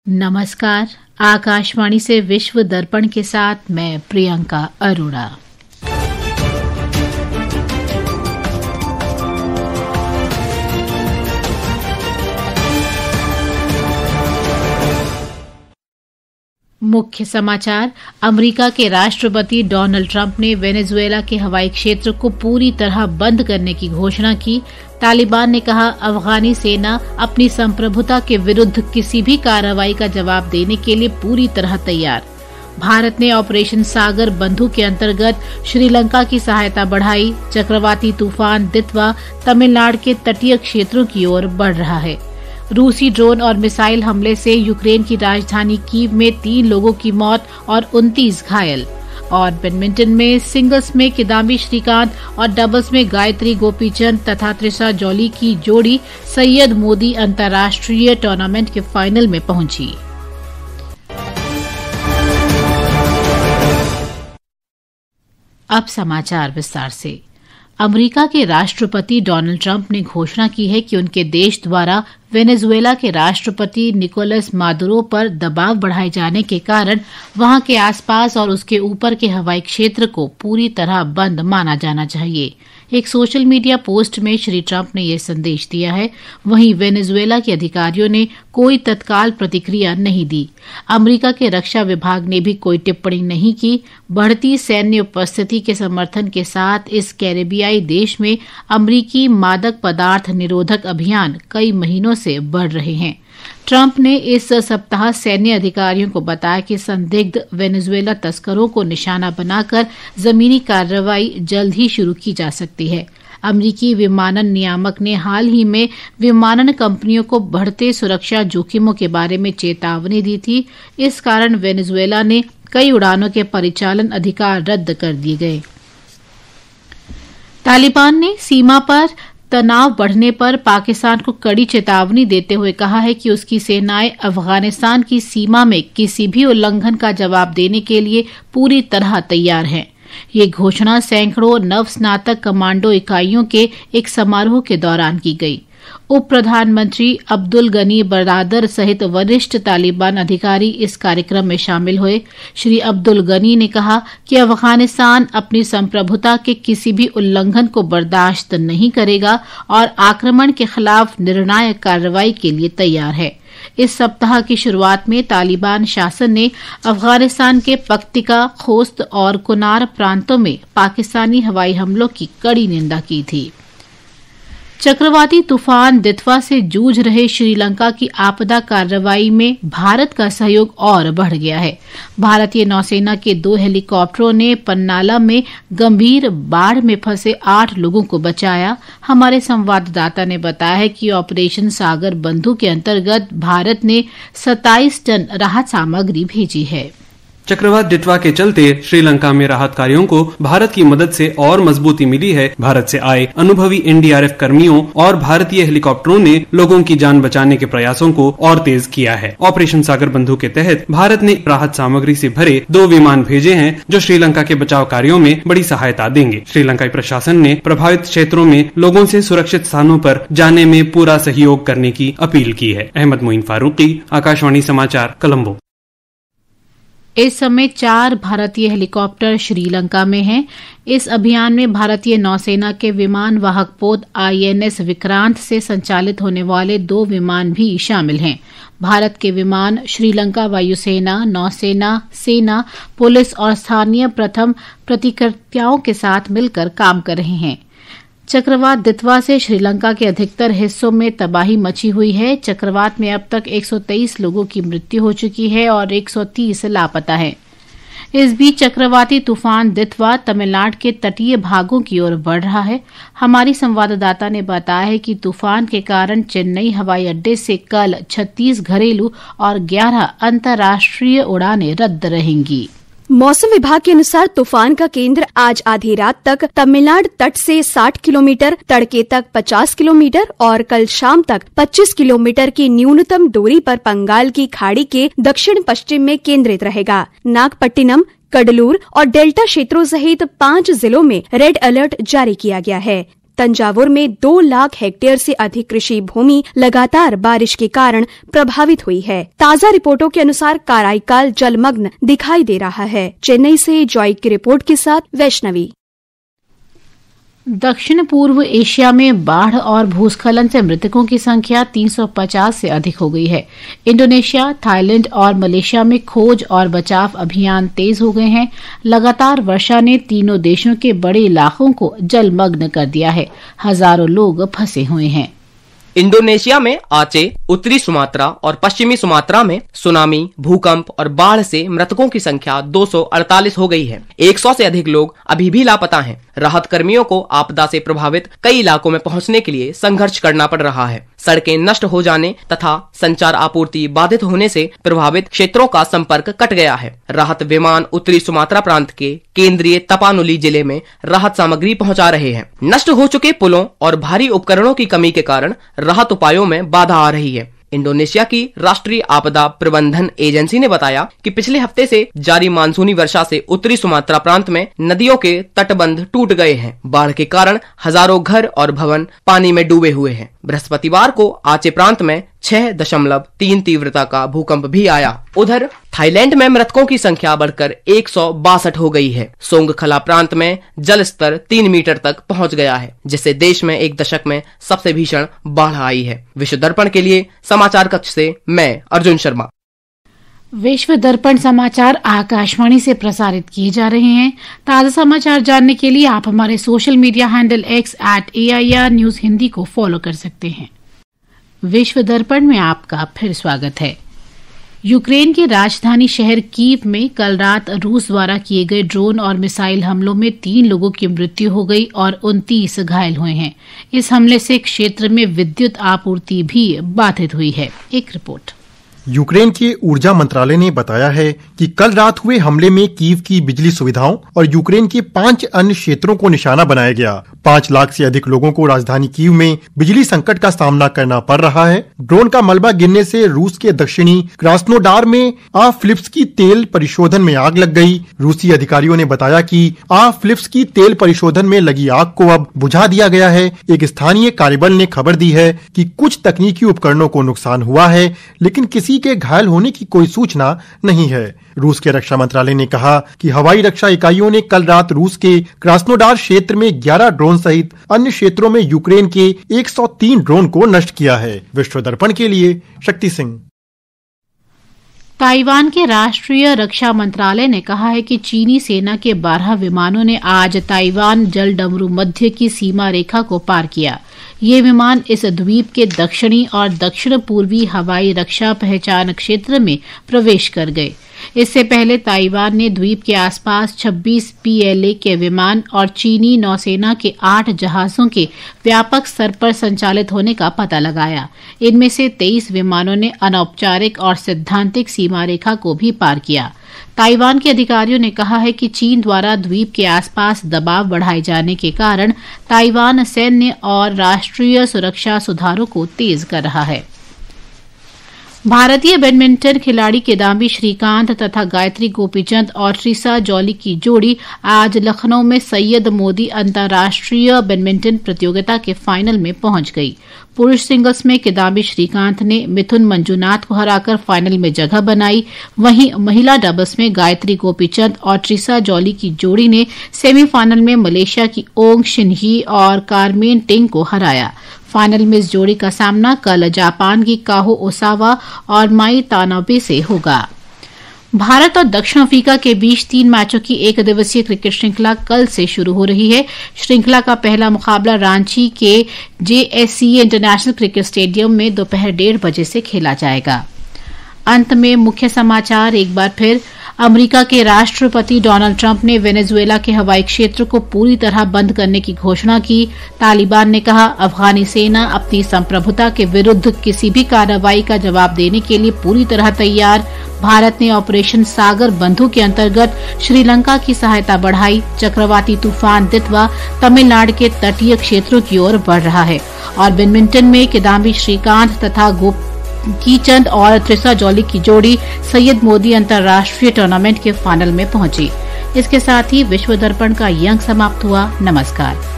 नमस्कार। आकाशवाणी से विश्व दर्पण के साथ मैं प्रियंका अरोड़ा। मुख्य समाचार। अमेरिका के राष्ट्रपति डोनाल्ड ट्रंप ने वेनेजुएला के हवाई क्षेत्र को पूरी तरह बंद करने की घोषणा की। तालिबान ने कहा, अफगानी सेना अपनी संप्रभुता के विरुद्ध किसी भी कार्रवाई का जवाब देने के लिए पूरी तरह तैयार। भारत ने ऑपरेशन सागर बंधु के अंतर्गत श्रीलंका की सहायता बढ़ाई। चक्रवाती तूफान दितवा तमिलनाडु के तटीय क्षेत्रों की ओर बढ़ रहा है। रूसी ड्रोन और मिसाइल हमले से यूक्रेन की राजधानी कीव में 3 लोगों की मौत और 29 घायल। और बैडमिंटन में सिंगल्स में किदाम्बी श्रीकांत और डबल्स में गायत्री गोपीचंद तथा त्रिशा जॉली की जोड़ी सैयद मोदी अंतर्राष्ट्रीय टूर्नामेंट के फाइनल में पहुंची। अब समाचार विस्तार से। अमेरिका के राष्ट्रपति डोनाल्ड ट्रंप ने घोषणा की है कि उनके देश द्वारा वेनेजुएला के राष्ट्रपति निकोलस मादुरो पर दबाव बढ़ाए जाने के कारण वहां के आसपास और उसके ऊपर के हवाई क्षेत्र को पूरी तरह बंद माना जाना चाहिए। एक सोशल मीडिया पोस्ट में श्री ट्रंप ने यह संदेश दिया है। वहीं वेनेजुएला के अधिकारियों ने कोई तत्काल प्रतिक्रिया नहीं दी। अमेरिका के रक्षा विभाग ने भी कोई टिप्पणी नहीं की। बढ़ती सैन्य उपस्थिति के समर्थन के साथ इस कैरेबियाई देश में अमेरिकी मादक पदार्थ निरोधक अभियान कई महीनों से बढ़ रहे हैं। ट्रंप ने इस सप्ताह सैन्य अधिकारियों को बताया कि संदिग्ध वेनेजुएला तस्करों को निशाना बनाकर जमीनी कार्रवाई जल्द ही शुरू की जा सकती है। अमेरिकी विमानन नियामक ने हाल ही में विमानन कंपनियों को बढ़ते सुरक्षा जोखिमों के बारे में चेतावनी दी थी। इस कारण वेनेजुएला ने कई उड़ानों के परिचालन अधिकार रद्द कर दिए गए। तालिबान ने सीमा पर तनाव बढ़ने पर पाकिस्तान को कड़ी चेतावनी देते हुए कहा है कि उसकी सेनाएं अफगानिस्तान की सीमा में किसी भी उल्लंघन का जवाब देने के लिए पूरी तरह तैयार हैं। ये घोषणा सैकड़ों नवस्नातक कमांडो इकाइयों के एक समारोह के दौरान की गई। उप प्रधानमंत्री अब्दुल गनी बरादर सहित वरिष्ठ तालिबान अधिकारी इस कार्यक्रम में शामिल हुए। श्री अब्दुल गनी ने कहा कि अफगानिस्तान अपनी संप्रभुता के किसी भी उल्लंघन को बर्दाश्त नहीं करेगा और आक्रमण के खिलाफ निर्णायक कार्रवाई के लिए तैयार है। इस सप्ताह की शुरुआत में तालिबान शासन ने अफगानिस्तान के पक्तिका, खोस्त और कुनार प्रांतों में पाकिस्तानी हवाई हमलों की कड़ी निंदा की थी। चक्रवाती तूफान दितवा से जूझ रहे श्रीलंका की आपदा कार्रवाई में भारत का सहयोग और बढ़ गया है। भारतीय नौसेना के 2 हेलीकॉप्टरों ने पन्नाला में गंभीर बाढ़ में फंसे 8 लोगों को बचाया। हमारे संवाददाता ने बताया है कि ऑपरेशन सागर बंधु के अंतर्गत भारत ने 27 टन राहत सामग्री भेजी है। चक्रवात दितवा के चलते श्रीलंका में राहत कार्यों को भारत की मदद से और मजबूती मिली है। भारत से आए अनुभवी एनडीआरएफ कर्मियों और भारतीय हेलीकॉप्टरों ने लोगों की जान बचाने के प्रयासों को और तेज किया है। ऑपरेशन सागर बंधु के तहत भारत ने राहत सामग्री से भरे 2 विमान भेजे हैं जो श्रीलंका के बचाव कार्यों में बड़ी सहायता देंगे। श्रीलंकाई प्रशासन ने प्रभावित क्षेत्रों में लोगों से सुरक्षित स्थानों पर जाने में पूरा सहयोग करने की अपील की है। अहमद मोइन फारूकी, आकाशवाणी समाचार, कोलंबो। इस समय 4 भारतीय हेलीकॉप्टर श्रीलंका में हैं। इस अभियान में भारतीय नौसेना के विमान वाहक पोत INS विक्रांत से संचालित होने वाले 2 विमान भी शामिल हैं। भारत के विमान श्रीलंका वायुसेना, नौसेना, सेना, पुलिस और स्थानीय प्रथम प्रतिक्रियाओं के साथ मिलकर काम कर रहे हैं। चक्रवात दितवा से श्रीलंका के अधिकतर हिस्सों में तबाही मची हुई है। चक्रवात में अब तक 123 लोगों की मृत्यु हो चुकी है और 130 लापता हैं। इस बीच चक्रवाती तूफान दितवा तमिलनाडु के तटीय भागों की ओर बढ़ रहा है। हमारी संवाददाता ने बताया है कि तूफान के कारण चेन्नई हवाई अड्डे से कल 36 घरेलू और 11 अंतर्राष्ट्रीय उड़ानें रद्द रहेंगी। मौसम विभाग के अनुसार तूफान का केंद्र आज आधी रात तक तमिलनाडु तट से 60 किलोमीटर, तड़के तक 50 किलोमीटर और कल शाम तक 25 किलोमीटर की न्यूनतम दूरी पर बंगाल की खाड़ी के दक्षिण पश्चिम में केंद्रित रहेगा। नागपट्टिनम, कडलूर और डेल्टा क्षेत्रों सहित 5 जिलों में रेड अलर्ट जारी किया गया है। तंजावुर में 2 लाख हेक्टेयर से अधिक कृषि भूमि लगातार बारिश के कारण प्रभावित हुई है। ताज़ा रिपोर्टों के अनुसार कराईकाल जलमग्न दिखाई दे रहा है। चेन्नई से जॉय की रिपोर्ट के साथ वैष्णवी। दक्षिण पूर्व एशिया में बाढ़ और भूस्खलन से मृतकों की संख्या 350 से अधिक हो गई है। इंडोनेशिया, थाईलैंड और मलेशिया में खोज और बचाव अभियान तेज हो गए हैं। लगातार वर्षा ने तीनों देशों के बड़े इलाकों को जलमग्न कर दिया है। हजारों लोग फंसे हुए हैं। इंडोनेशिया में आचे, उत्तरी सुमात्रा और पश्चिमी सुमात्रा में सुनामी, भूकंप और बाढ़ से मृतकों की संख्या 248 हो गई है। 100 से अधिक लोग अभी भी लापता हैं। राहत कर्मियों को आपदा से प्रभावित कई इलाकों में पहुंचने के लिए संघर्ष करना पड़ रहा है। सड़कें नष्ट हो जाने तथा संचार आपूर्ति बाधित होने से प्रभावित क्षेत्रों का संपर्क कट गया है। राहत विमान उत्तरी सुमात्रा प्रांत के केंद्रीय तपानुली जिले में राहत सामग्री पहुंचा रहे हैं। नष्ट हो चुके पुलों और भारी उपकरणों की कमी के कारण राहत उपायों में बाधा आ रही है। इंडोनेशिया की राष्ट्रीय आपदा प्रबंधन एजेंसी ने बताया कि पिछले हफ्ते से जारी मानसूनी वर्षा से उत्तरी सुमात्रा प्रांत में नदियों के तटबंध टूट गए हैं। बाढ़ के कारण हजारों घर और भवन पानी में डूबे हुए हैं। बृहस्पतिवार को आचे प्रांत में 6.3 तीव्रता का भूकंप भी आया। उधर थाईलैंड में मृतकों की संख्या बढ़कर 162 हो गई है। सोंगखला प्रांत में जल स्तर 3 मीटर तक पहुंच गया है, जिससे देश में एक दशक में सबसे भीषण बाढ़ आई है। विश्व दर्पण के लिए समाचार कक्ष से मैं अर्जुन शर्मा। विश्व दर्पण समाचार आकाशवाणी से प्रसारित किए जा रहे हैं। ताज़ा समाचार जानने के लिए आप हमारे social media handle @AIR news Hindi को फॉलो कर सकते हैं। विश्व दर्पण में आपका फिर स्वागत है। यूक्रेन की राजधानी शहर कीव में कल रात रूस द्वारा किए गए ड्रोन और मिसाइल हमलों में 3 लोगों की मृत्यु हो गई और 29 घायल हुए हैं। इस हमले से क्षेत्र में विद्युत आपूर्ति भी बाधित हुई है। एक रिपोर्ट। यूक्रेन के ऊर्जा मंत्रालय ने बताया है कि कल रात हुए हमले में कीव की बिजली सुविधाओं और यूक्रेन के 5 अन्य क्षेत्रों को निशाना बनाया गया। 5 लाख से अधिक लोगों को राजधानी कीव में बिजली संकट का सामना करना पड़ रहा है। ड्रोन का मलबा गिरने से रूस के दक्षिणी क्रास्नोडार में फिलिप्स की तेल परिशोधन में आग लग गई। रूसी अधिकारियों ने बताया कि फिलिप्स की तेल परिशोधन में लगी आग को अब बुझा दिया गया है। एक स्थानीय कार्यबल ने खबर दी है कि कुछ तकनीकी उपकरणों को नुकसान हुआ है, लेकिन किसी के घायल होने की कोई सूचना नहीं है। रूस के रक्षा मंत्रालय ने कहा कि हवाई रक्षा इकाइयों ने कल रात रूस के क्रास्नोडार क्षेत्र में 11 ड्रोन सहित अन्य क्षेत्रों में यूक्रेन के 103 ड्रोन को नष्ट किया है। विश्व दर्पण के लिए शक्ति सिंह। ताइवान के राष्ट्रीय रक्षा मंत्रालय ने कहा है कि चीनी सेना के 12 विमानों ने आज ताइवान जलडमरू मध्य की सीमा रेखा को पार किया। ये विमान इस द्वीप के दक्षिणी और दक्षिण पूर्वी हवाई रक्षा पहचान क्षेत्र में प्रवेश कर गए। इससे पहले ताइवान ने द्वीप के आसपास 26 PLA के विमान और चीनी नौसेना के 8 जहाजों के व्यापक स्तर पर संचालित होने का पता लगाया। इनमें से 23 विमानों ने अनौपचारिक और सैद्धांतिक सीमा रेखा को भी पार किया। ताइवान के अधिकारियों ने कहा है कि चीन द्वारा द्वीप के आसपास दबाव बढ़ाए जाने के कारण ताइवान सैन्य और राष्ट्रीय सुरक्षा सुधारों को तेज कर रहा है। भारतीय बैडमिंटन खिलाड़ी किदाम्बी श्रीकांत तथा गायत्री गोपीचंद और ट्रिसा जॉली की जोड़ी आज लखनऊ में सैयद मोदी अंतर्राष्ट्रीय बैडमिंटन प्रतियोगिता के फाइनल में पहुंच गई। पुरुष सिंगल्स में किदाम्बी श्रीकांत ने मिथुन मंजुनाथ को हराकर फाइनल में जगह बनाई। वहीं महिला डबल्स में गायत्री गोपीचंद और ट्रिसा जॉली की जोड़ी ने सेमीफाइनल में मलेशिया की ओंग शिनही और कारमेन टिंग को हराया। फाइनल में इस जोड़ी का सामना कल जापान की काहो ओसावा और माई तानाबे से होगा। भारत और दक्षिण अफ्रीका के बीच 3 मैचों की 1 दिवसीय क्रिकेट श्रृंखला कल से शुरू हो रही है। श्रृंखला का पहला मुकाबला रांची के JSCA इंटरनेशनल क्रिकेट स्टेडियम में दोपहर 1:30 बजे से खेला जाएगा। अंत में मुख्य समाचार एक बार फिर। अमेरिका के राष्ट्रपति डोनाल्ड ट्रंप ने वेनेजुएला के हवाई क्षेत्र को पूरी तरह बंद करने की घोषणा की। तालिबान ने कहा अफगानी सेना अपनी संप्रभुता के विरुद्ध किसी भी कार्रवाई का जवाब देने के लिए पूरी तरह तैयार। भारत ने ऑपरेशन सागर बंधु के अंतर्गत श्रीलंका की सहायता बढ़ाई। चक्रवाती तूफान दितवा तमिलनाडु के तटीय क्षेत्रों की ओर बढ़ रहा है। और बैडमिंटन में किदाम्बी श्रीकांत तथा गोपीचंद और ट्रिसा जॉली की जोड़ी सैयद मोदी अंतर्राष्ट्रीय टूर्नामेंट के फाइनल में पहुंची। इसके साथ ही विश्व दर्पण का ये अंक समाप्त हुआ। नमस्कार।